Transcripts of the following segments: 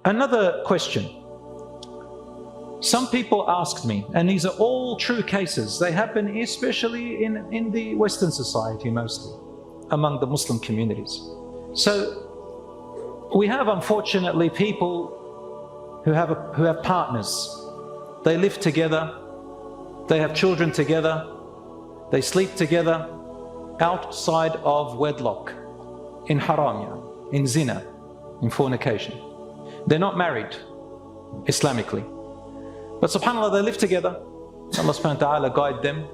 Another question. Some people asked me, and these are all true cases, they happen especially in the Western society mostly, among the Muslim communities. So we have, unfortunately, people who have partners. They live together, they have children together, they sleep together outside of wedlock, in haram, in zina, in fornication. They're not married Islamically. But subhanAllah, they live together. Allah subhanahu wa ta'ala guide them.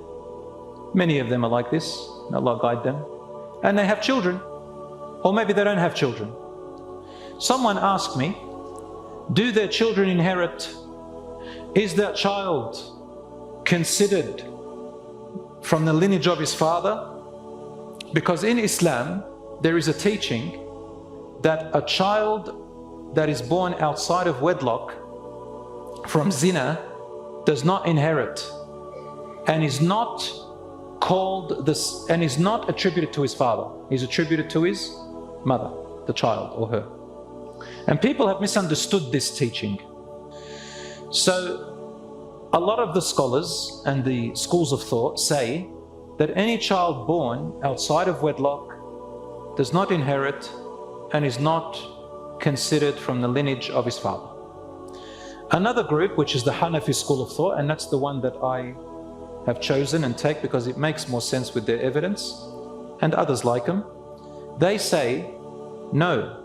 Many of them are like this. Allah guide them. And they have children. Or maybe they don't have children. Someone asked me, do their children inherit? Is that child considered from the lineage of his father? Because in Islam, there is a teaching that a child that is born outside of wedlock from zina does not inherit and is not called this, and is not attributed to his father. He's attributed to his mother, the child or her. And people have misunderstood this teaching. So a lot of the scholars and the schools of thought say that any child born outside of wedlock does not inherit and is not considered from the lineage of his father. Another group, which is the Hanafi school of thought, and that's the one that I have chosen and take because it makes more sense with their evidence, and others like them, they say, no,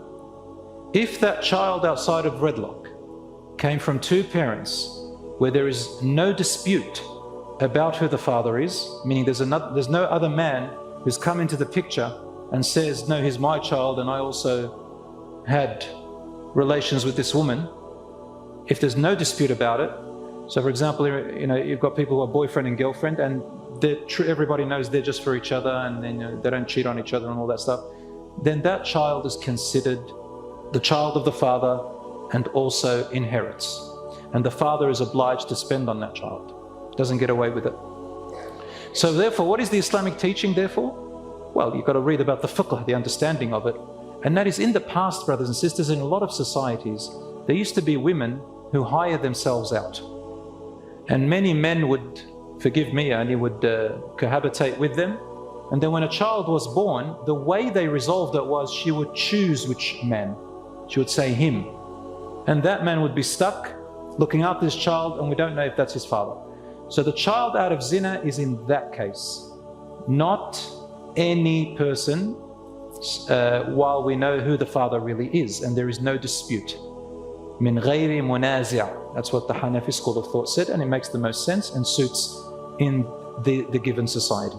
if that child outside of wedlock came from two parents where there is no dispute about who the father is, meaning there's no other man who's come into the picture and says, no, he's my child and I also had relations with this woman. If there's no dispute about it, so for example, you've got people who are boyfriend and girlfriend, and everybody knows they're just for each other, and then they don't cheat on each other and all that stuff, then that child is considered the child of the father and also inherits. And the father is obliged to spend on that child, doesn't get away with it. So therefore, what is the Islamic teaching therefore? Well, you've got to read about the fiqh, the understanding of it. And that is, in the past, brothers and sisters, in a lot of societies, there used to be women who hired themselves out. And many men would, forgive me, and would cohabitate with them. And then when a child was born, the way they resolved it was she would choose which man. She would say him. And that man would be stuck looking after this child, and we don't know if that's his father. So the child out of zina is in that case, not any person, while we know who the father really is, and there is no dispute. Min ghayri munazi'. That's what the Hanafi school of thought said, and it makes the most sense and suits in the given society.